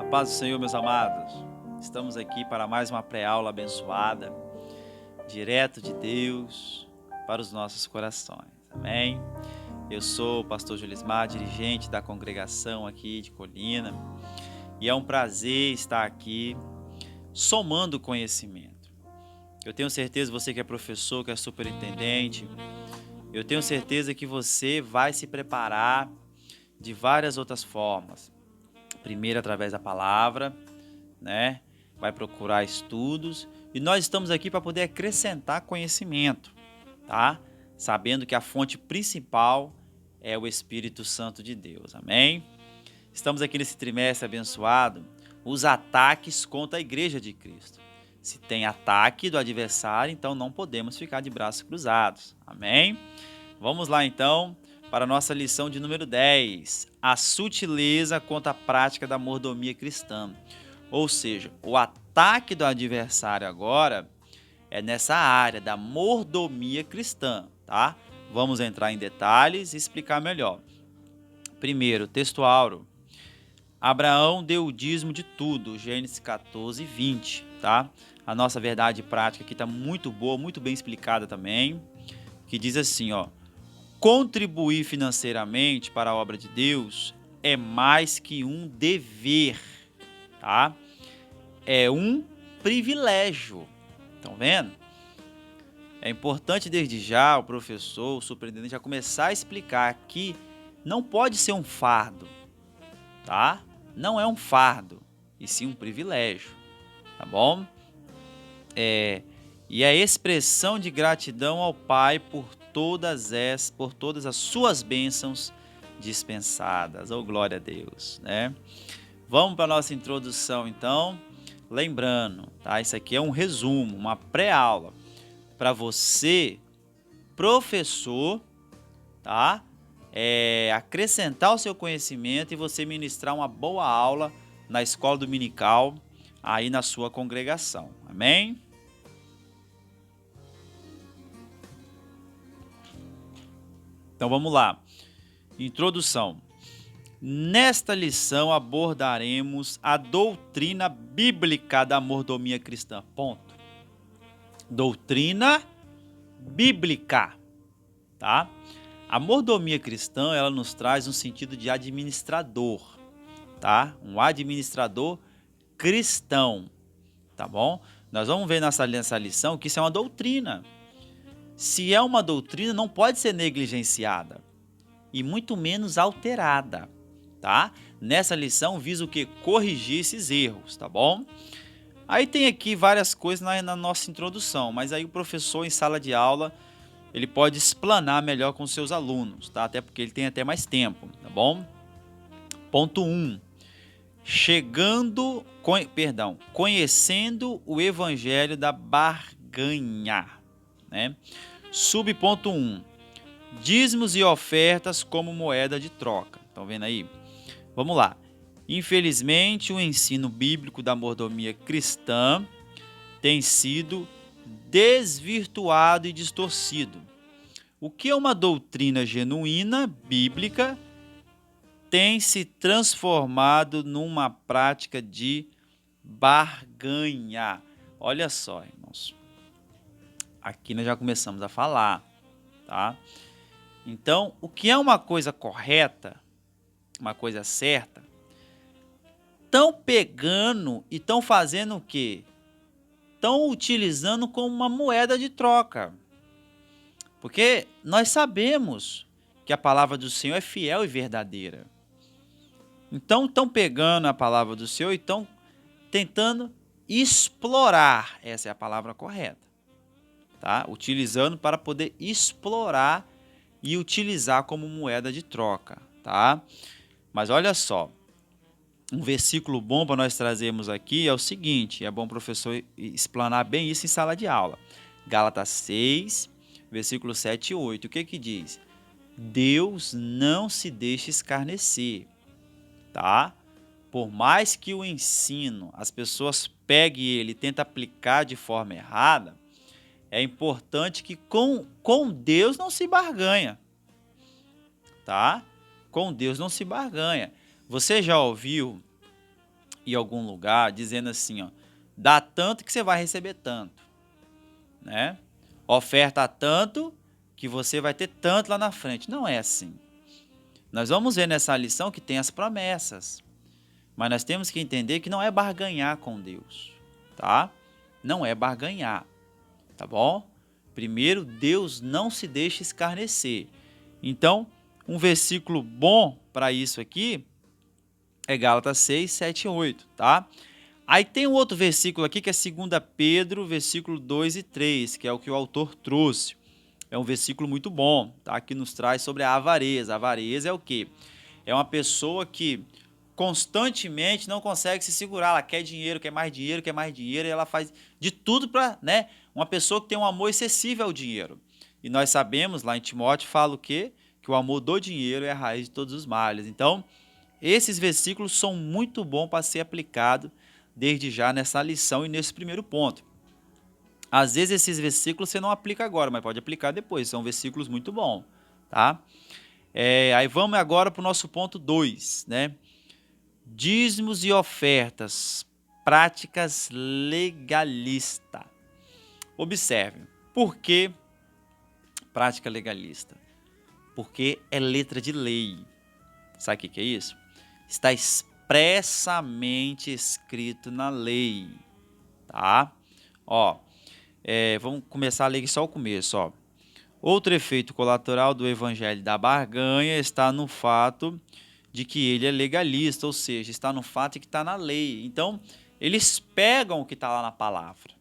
Paz do Senhor, meus amados. Estamos aqui para mais uma pré-aula abençoada, direto de Deus para os nossos corações. Amém? Eu sou o pastor Julismar, dirigente da congregação aqui de Colina, e é um prazer estar aqui somando conhecimento. Eu tenho certeza, você que é professor, que é superintendente, eu tenho certeza que você vai se preparar de várias outras formas. Primeiro, através da palavra, né? Vai procurar estudos e nós estamos aqui para poder acrescentar conhecimento, tá? Sabendo que a fonte principal é o Espírito Santo de Deus, amém? Estamos aqui nesse trimestre abençoado, os ataques contra a Igreja de Cristo. Se tem ataque do adversário, então não podemos ficar de braços cruzados, amém? Vamos lá então para a nossa lição de número 10, a sutileza contra a prática da mordomia cristã. Ou seja, o ataque do adversário agora é nessa área da mordomia cristã, tá? Vamos entrar em detalhes e explicar melhor. Primeiro, texto áureo. Abraão deu o dízimo de tudo, Gênesis 14, 20, tá? A nossa verdade prática aqui está muito boa, muito bem explicada também, que diz assim, ó: contribuir financeiramente para a obra de Deus é mais que um dever, tá? É um privilégio. Estão vendo? É importante desde já o professor, o superintendente já começar a explicar que não pode ser um fardo, tá? Não é um fardo, e sim um privilégio, tá bom? E a expressão de gratidão ao Pai por todas as suas bênçãos dispensadas. Oh, glória a Deus, né? Vamos para a nossa introdução, então. Lembrando, tá? Isso aqui é um resumo, uma pré-aula para você, professor, tá? Acrescentar o seu conhecimento e você ministrar uma boa aula na escola dominical aí na sua congregação. Amém? Então vamos lá. Introdução. Nesta lição abordaremos a doutrina bíblica da mordomia cristã. Ponto. Doutrina bíblica, tá? A mordomia cristã, ela nos traz um sentido de administrador, tá? Um administrador cristão, tá bom? Nós vamos ver nessa lição que isso é uma doutrina. Se é uma doutrina, não pode ser negligenciada e muito menos alterada, tá? Nessa lição visa o que? Corrigir esses erros, tá bom? Aí tem aqui várias coisas na nossa introdução, mas aí o professor em sala de aula, ele pode explanar melhor com seus alunos, tá? Até porque ele tem até mais tempo, tá bom? Ponto 1. Conhecendo o evangelho da barganha, né? Subponto 1. Dízimos e ofertas como moeda de troca. Estão vendo aí? Vamos lá. Infelizmente, o ensino bíblico da mordomia cristã tem sido desvirtuado e distorcido. O que é uma doutrina genuína, bíblica, tem se transformado numa prática de barganha. Olha só, irmãos. Aqui nós já começamos a falar, tá? Então, o que é uma coisa correta, uma coisa certa, estão pegando e estão fazendo o quê? Estão utilizando como uma moeda de troca. Porque nós sabemos que a palavra do Senhor é fiel e verdadeira. Então, estão pegando a palavra do Senhor e estão tentando explorar, essa é a palavra correta, tá? Utilizando para poder explorar e utilizar como moeda de troca, tá? Mas olha só, um versículo bom para nós trazermos aqui é o seguinte, é bom o professor explanar bem isso em sala de aula. Gálatas 6, versículo 7 e 8, o que diz? Deus não se deixa escarnecer, tá? Por mais que o ensino, as pessoas peguem ele e tentem aplicar de forma errada, é importante que com Deus não se barganha, tá? Com Deus não se barganha. Você já ouviu em algum lugar dizendo assim, ó, dá tanto que você vai receber tanto, né? Oferta tanto que você vai ter tanto lá na frente. Não é assim. Nós vamos ver nessa lição que tem as promessas, mas nós temos que entender que não é barganhar com Deus, tá? Não é barganhar, tá bom? Primeiro, Deus não se deixa escarnecer. Então, um versículo bom para isso aqui é Gálatas 6, 7 e 8, tá? Aí tem um outro versículo aqui que é 2 Pedro, versículo 2 e 3, que é o que o autor trouxe. É um versículo muito bom, tá? Que nos traz sobre a avareza. A avareza é o quê? É uma pessoa que constantemente não consegue se segurar. Ela quer dinheiro, quer mais dinheiro, quer mais dinheiro, e ela faz de tudo para, né? Uma pessoa que tem um amor excessivo ao dinheiro. E nós sabemos, lá em Timóteo, fala o quê? Que o amor do dinheiro é a raiz de todos os males. Então, esses versículos são muito bons para ser aplicado desde já nessa lição e nesse primeiro ponto. Às vezes esses versículos você não aplica agora, mas pode aplicar depois. São versículos muito bons, tá? Aí vamos agora para o nosso ponto 2, né? Dízimos e ofertas, práticas legalista. Observe, por que prática legalista? Porque é letra de lei. Sabe o que é isso? Está expressamente escrito na lei, tá? Ó, vamos começar a ler aqui só o começo, ó. Outro efeito colateral do evangelho da barganha está no fato de que ele é legalista, ou seja, está no fato de que está na lei. Então, eles pegam o que está lá na palavra.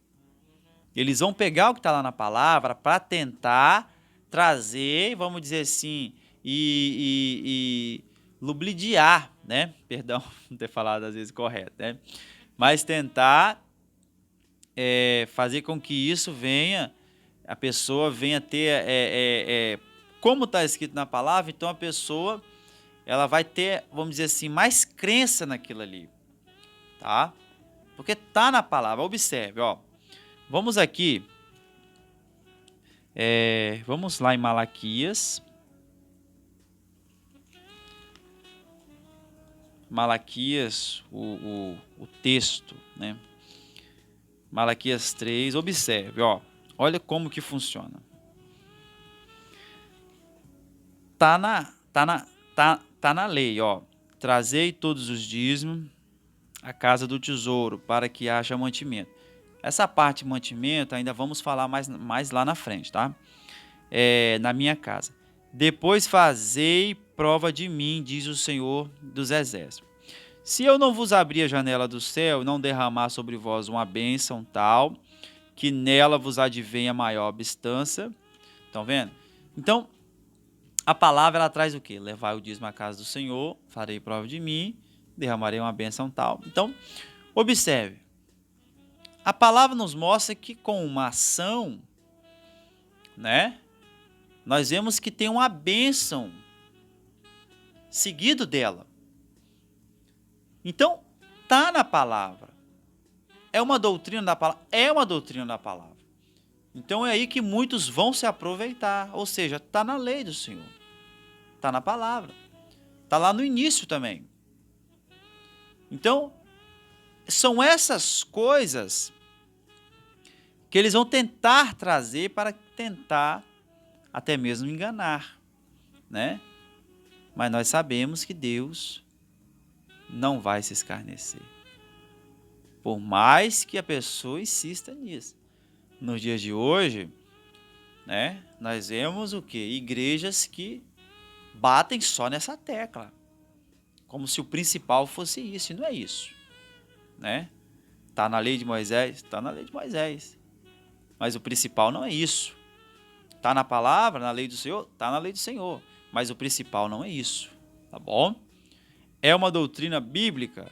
Eles vão pegar o que está lá na palavra para tentar trazer, vamos dizer assim, e lubridiar, né? Perdão não ter falado às vezes correto, né? Mas tentar fazer com que isso venha, a pessoa venha ter, como está escrito na palavra, então a pessoa ela vai ter, vamos dizer assim, mais crença naquilo ali, tá? Porque tá na palavra. Observe, ó. Vamos aqui, vamos lá em Malaquias. Malaquias, o texto, né? Malaquias 3, observe, ó. Olha como que funciona. Tá na lei, ó. Trazei todos os dízimos à casa do tesouro, para que haja mantimento. Essa parte de mantimento ainda vamos falar mais lá na frente, tá? Na minha casa. Depois fazei prova de mim, diz o Senhor dos Exércitos. Se eu não vos abrir a janela do céu e não derramar sobre vós uma bênção tal, que nela vos advenha maior abstância. Estão vendo? Então, a palavra ela traz o quê? Levai o dízimo à casa do Senhor, farei prova de mim, derramarei uma bênção tal. Então, observe. A palavra nos mostra que com uma ação, né? Nós vemos que tem uma bênção seguido dela. Então, tá na palavra. É uma doutrina da palavra. É uma doutrina da palavra. Então é aí que muitos vão se aproveitar. Ou seja, tá na lei do Senhor. Tá na palavra. Tá lá no início também. Então, são essas coisas que eles vão tentar trazer para tentar até mesmo enganar, né? Mas nós sabemos que Deus não vai se escarnecer. Por mais que a pessoa insista nisso. Nos dias de hoje, né, nós vemos o quê? Igrejas que batem só nessa tecla. Como se o principal fosse isso, e não é isso, né? Tá na lei de Moisés? Tá na lei de Moisés. Mas o principal não é isso. Tá na palavra, na lei do Senhor? Tá na lei do Senhor. Mas o principal não é isso, tá bom? É uma doutrina bíblica?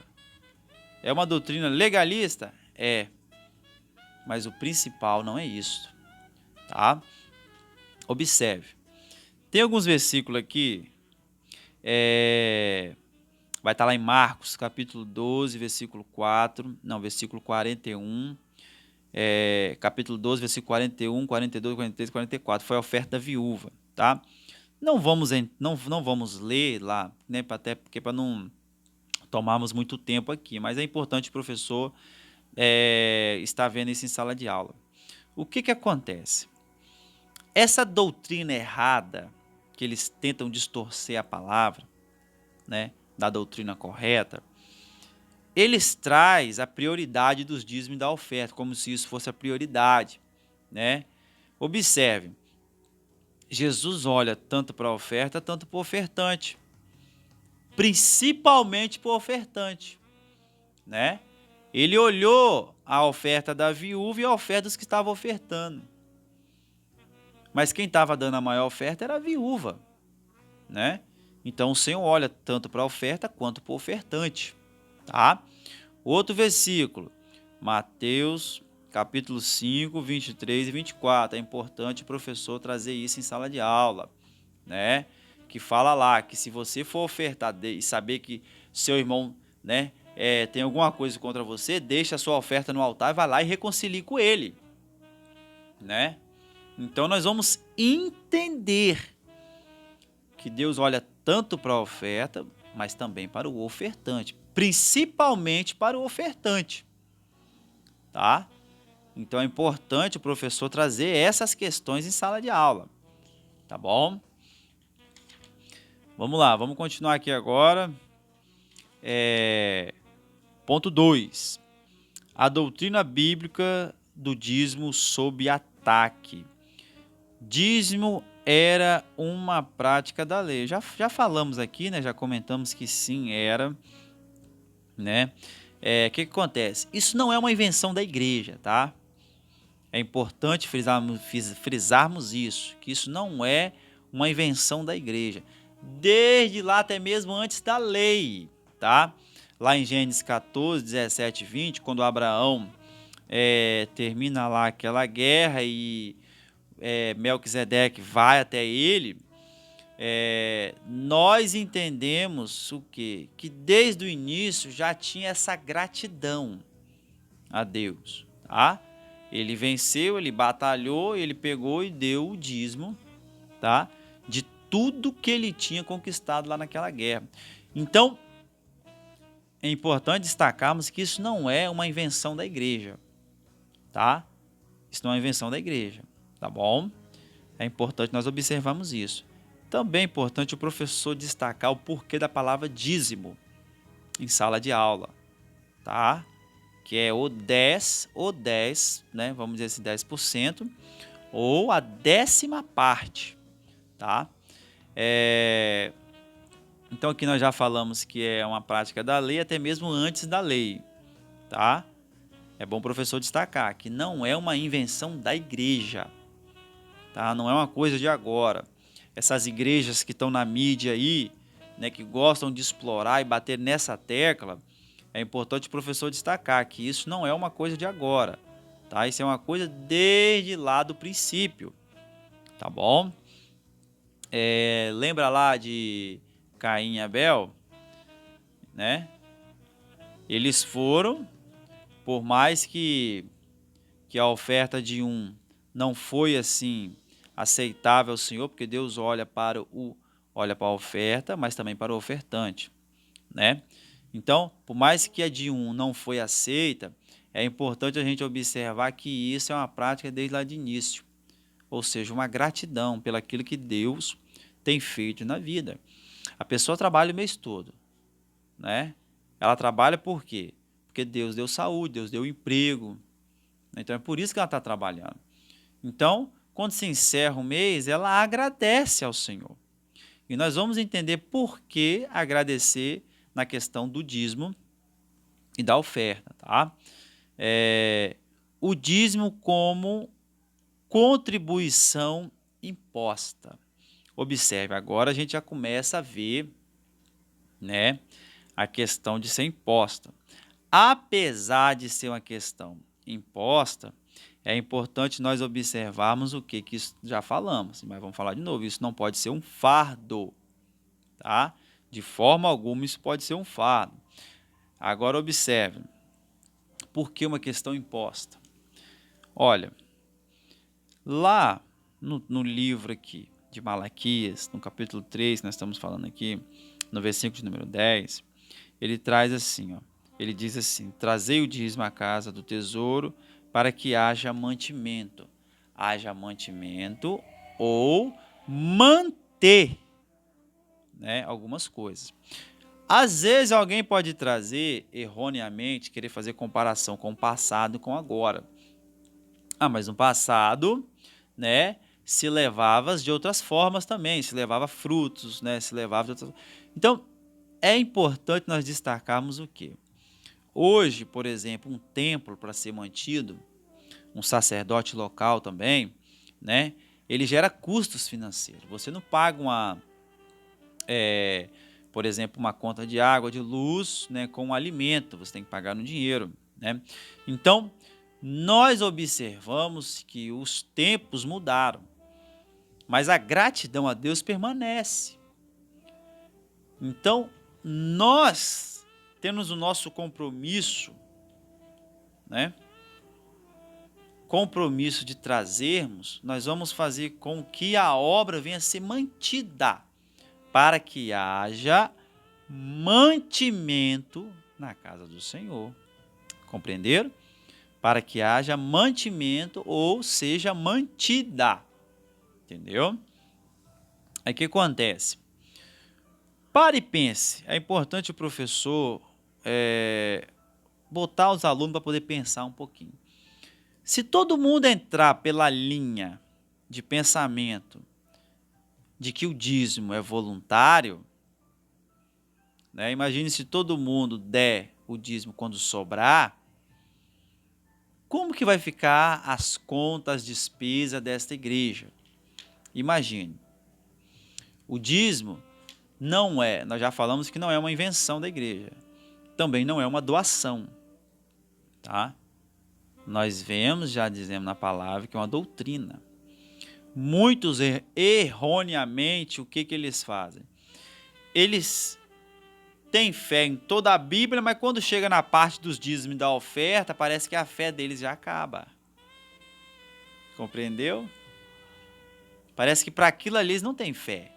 É uma doutrina legalista? É. Mas o principal não é isso, tá? Observe. Tem alguns versículos aqui, vai estar lá em Marcos, capítulo 12, versículo 4, não, versículo 41, capítulo 12, versículo 41, 42, 43, 44, foi a oferta da viúva, tá? Não vamos ler lá, né, até porque para não tomamos muito tempo aqui, mas é importante o professor estar vendo isso em sala de aula. O que acontece? Essa doutrina errada, que eles tentam distorcer a palavra, né, da doutrina correta, eles trazem a prioridade dos dízimos e da oferta, como se isso fosse a prioridade, né? Observe, Jesus olha tanto para a oferta, tanto para o ofertante, principalmente para o ofertante, né? Ele olhou a oferta da viúva e a oferta dos que estavam ofertando. Mas quem estava dando a maior oferta era a viúva, né? Então o Senhor olha tanto para a oferta quanto para o ofertante, tá? Outro versículo, Mateus capítulo 5, 23 e 24. É importante o professor trazer isso em sala de aula, né? Que fala lá que se você for ofertar e saber que seu irmão, né, tem alguma coisa contra você, deixa a sua oferta no altar e vai lá e reconcilie com ele, né? Então nós vamos entender que Deus olha tanto para a oferta, mas também para o ofertante, principalmente para o ofertante, tá? Então é importante o professor trazer essas questões em sala de aula, tá bom? Vamos lá, vamos continuar aqui agora. Ponto 2. A doutrina bíblica do dízimo sob ataque. Dízimo era uma prática da lei. Já falamos aqui, né? Já comentamos que sim, era, né? Que acontece? Isso não é uma invenção da igreja, tá? É importante frisarmos isso, que isso não é uma invenção da igreja. Desde lá, até mesmo antes da lei, tá? Lá em Gênesis 14, 17 e 20, quando Abraão termina lá aquela guerra e Melquisedeque vai até ele, nós entendemos o quê? Que desde o início já tinha essa gratidão a Deus, tá? Ele venceu, ele batalhou, ele pegou e deu o dízimo, tá? De tudo que ele tinha conquistado lá naquela guerra. Então, é importante destacarmos que isso não é uma invenção da igreja, tá? Isso não é uma invenção da igreja, tá bom? É importante nós observarmos isso. Também é importante o professor destacar o porquê da palavra dízimo em sala de aula, tá? Que é o 10, né? Vamos dizer assim, 10%, ou a 10ª parte, tá? Então aqui nós já falamos que é uma prática da lei, até mesmo antes da lei, tá? É bom o professor destacar que não é uma invenção da igreja, tá? Não é uma coisa de agora. Essas igrejas que estão na mídia aí, né, que gostam de explorar e bater nessa tecla, é importante o professor destacar que isso não é uma coisa de agora, tá? Isso é uma coisa desde lá do princípio, tá bom? Lembra lá de Caim e Abel, né? Eles foram, por mais que a oferta de um não foi assim aceitável ao Senhor, porque Deus olha para a oferta, mas também para o ofertante, né? Então, por mais que a de um não foi aceita, é importante a gente observar que isso é uma prática desde lá de início, ou seja, uma gratidão pelaquilo que Deus tem feito na vida. A pessoa trabalha o mês todo, né? Ela trabalha por quê? Porque Deus deu saúde, Deus deu emprego, então é por isso que ela está trabalhando. Então, quando se encerra o mês, ela agradece ao Senhor. E nós vamos entender por que agradecer na questão do dízimo e da oferta, tá? O dízimo como contribuição imposta. Observe, agora a gente já começa a ver, né, a questão de ser imposta. Apesar de ser uma questão imposta, é importante nós observarmos o que isso já falamos, mas vamos falar de novo, isso não pode ser um fardo, tá? De forma alguma isso pode ser um fardo. Agora observe, por que uma questão imposta? Olha, lá no livro aqui de Malaquias, no capítulo 3, nós estamos falando aqui, no versículo de número 10, ele traz assim, ó. Ele diz assim: trazei o dízimo à casa do tesouro para que haja mantimento. Haja mantimento ou manter, né, algumas coisas. Às vezes alguém pode trazer erroneamente, querer fazer comparação com o passado e com agora. Ah, mas no passado, né, se levava de outras formas também, se levava frutos, né, se levava de outras... Então, é importante nós destacarmos o quê? Hoje, por exemplo, um templo para ser mantido, um sacerdote local também, né, ele gera custos financeiros. Você não paga por exemplo, uma conta de água, de luz, né, com um alimento, você tem que pagar no dinheiro, né? Então, nós observamos que os tempos mudaram, mas a gratidão a Deus permanece. Então, nós temos o nosso compromisso, né? Compromisso de trazermos, nós vamos fazer com que a obra venha a ser mantida, para que haja mantimento na casa do Senhor. Compreenderam? Para que haja mantimento ou seja mantida. Entendeu? Aí o que acontece? Pare e pense. É importante o professor botar os alunos para poder pensar um pouquinho. Se todo mundo entrar pela linha de pensamento de que o dízimo é voluntário, né? Imagine se todo mundo der o dízimo quando sobrar, como que vai ficar as contas, as despesas desta igreja? Imagine, o dízimo não é, nós já falamos que não é uma invenção da igreja, também não é uma doação, tá? Nós vemos, já dizemos na palavra, que é uma doutrina. Muitos erroneamente, o que eles fazem? Eles têm fé em toda a Bíblia, mas quando chega na parte dos dízimos e da oferta, parece que a fé deles já acaba. Compreendeu? Parece que para aquilo ali eles não têm fé,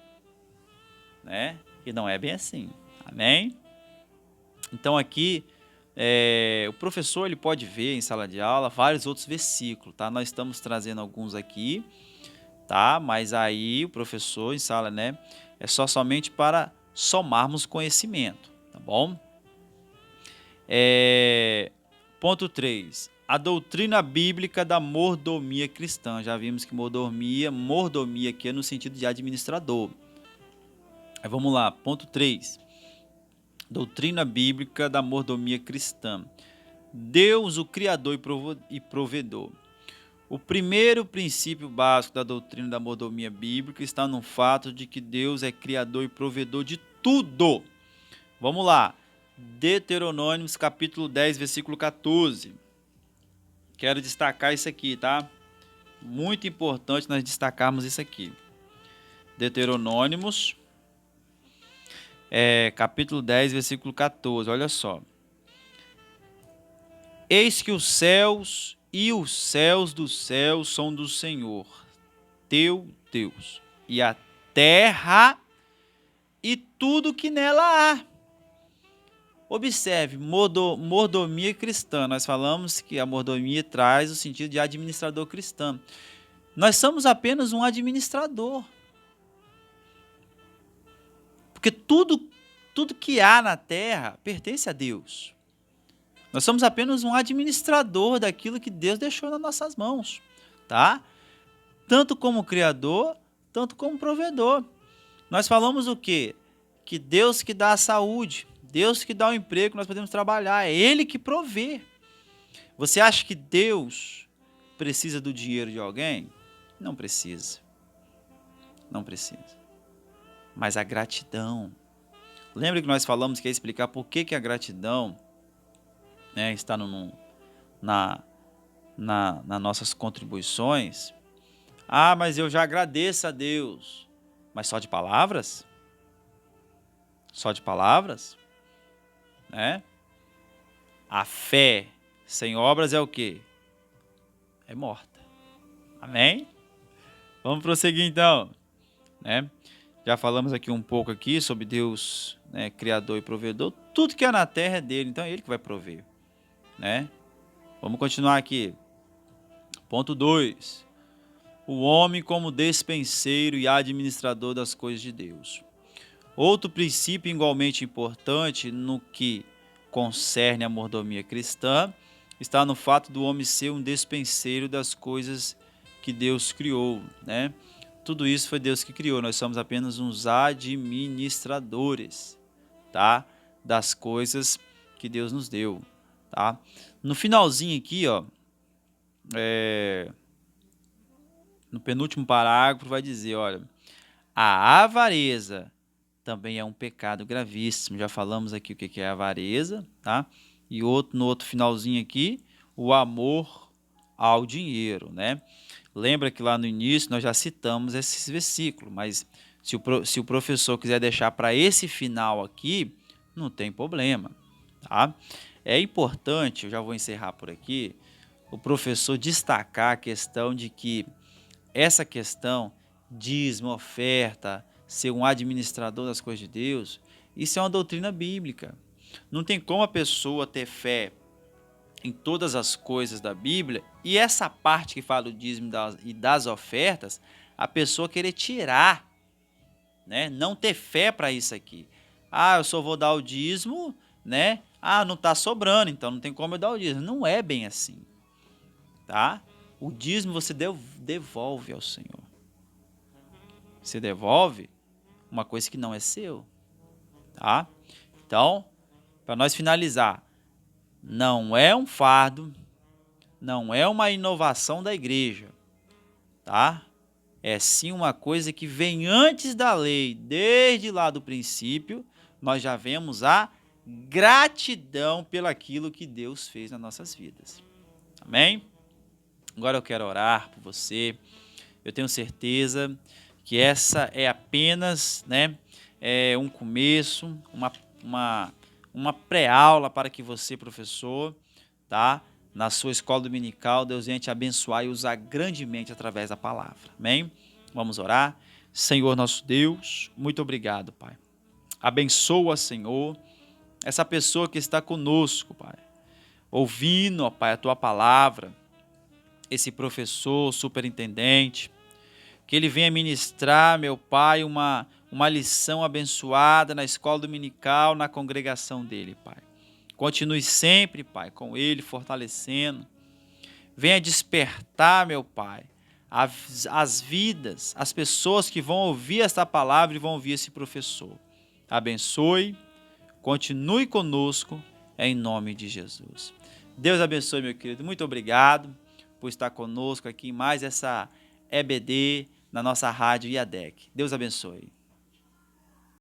né? E não é bem assim. Amém? Então aqui, o professor ele pode ver em sala de aula vários outros versículos, tá? Nós estamos trazendo alguns aqui, tá? Mas aí o professor em sala, né? É somente para somarmos conhecimento, tá bom? Ponto 3. A doutrina bíblica da mordomia cristã. Já vimos que mordomia aqui é no sentido de administrador. Aí vamos lá, ponto 3. Doutrina bíblica da mordomia cristã. Deus, o Criador e provedor. O primeiro princípio básico da doutrina da mordomia bíblica está no fato de que Deus é Criador e provedor de tudo. Vamos lá. Deuteronômio capítulo 10, versículo 14. Quero destacar isso aqui, tá? Muito importante nós destacarmos isso aqui. Deuteronômios, capítulo 10, versículo 14. Olha só. Eis que os céus e os céus dos céus são do Senhor, teu Deus, e a terra e tudo que nela há. Observe, mordomia cristã. Nós falamos que a mordomia traz o sentido de administrador cristão. Nós somos apenas um administrador. Porque tudo que há na terra pertence a Deus. Nós somos apenas um administrador daquilo que Deus deixou nas nossas mãos, tá? Tanto como criador, tanto como provedor. Nós falamos o quê? Que Deus que dá a saúde, Deus que dá o emprego, nós podemos trabalhar, é Ele que provê. Você acha que Deus precisa do dinheiro de alguém? Não precisa. Não precisa. Mas a gratidão. Lembra que nós falamos que ia explicar por que a gratidão, né, está nas nossas contribuições? Ah, mas eu já agradeço a Deus. Mas só de palavras? Só de palavras? Né? A fé sem obras é o quê? É morta. Amém? Vamos prosseguir então, né? Já falamos aqui um pouco aqui sobre Deus, né, criador e provedor. Tudo que é na terra é dele, então é ele que vai prover, né? Vamos continuar aqui. Ponto 2. O homem como despenseiro e administrador das coisas de Deus. Outro princípio igualmente importante no que concerne a mordomia cristã está no fato do homem ser um despenseiro das coisas que Deus criou, né? Tudo isso foi Deus que criou, nós somos apenas uns administradores, tá? Das coisas que Deus nos deu, tá? No finalzinho aqui, ó, no penúltimo parágrafo vai dizer, olha, a avareza também é um pecado gravíssimo. Já falamos aqui o que é avareza, tá? E no outro finalzinho aqui, o amor ao dinheiro, né? Lembra que lá no início nós já citamos esse versículo, mas se o professor quiser deixar para esse final aqui, não tem problema, tá? É importante, eu já vou encerrar por aqui, o professor destacar a questão de que essa questão, dízimo, oferta, ser um administrador das coisas de Deus, isso é uma doutrina bíblica. Não tem como a pessoa ter fé em todas as coisas da Bíblia e essa parte que fala do dízimo e das ofertas, a pessoa querer tirar, né? Não ter fé para isso aqui. Ah, eu só vou dar o dízimo, né? Ah, não está sobrando, então não tem como eu dar o dízimo. Não é bem assim, tá? O dízimo você devolve ao Senhor. Você devolve uma coisa que não é seu, tá? Então, para nós finalizar, não é um fardo, não é uma inovação da igreja, tá? É sim uma coisa que vem antes da lei, desde lá do princípio, nós já vemos a gratidão pelaquilo que Deus fez nas nossas vidas. Amém? Agora eu quero orar por você. Eu tenho certeza que essa é apenas, né, um começo, uma pré-aula para que você, professor, tá, na sua escola dominical, Deus venha te abençoar e usar grandemente através da palavra. Amém? Vamos orar. Senhor nosso Deus, muito obrigado, Pai. Abençoa, Senhor, essa pessoa que está conosco, Pai, ouvindo, ó Pai, a Tua palavra, esse professor, superintendente, que ele venha ministrar, meu Pai, uma lição abençoada na escola dominical, na congregação dele, Pai. Continue sempre, Pai, com ele, fortalecendo. Venha despertar, meu Pai, as vidas, as pessoas que vão ouvir esta palavra e vão ouvir esse professor. Abençoe, continue conosco, em nome de Jesus. Deus abençoe, meu querido. Muito obrigado por estar conosco aqui em mais essa EBD na nossa rádio IADEC. Deus abençoe.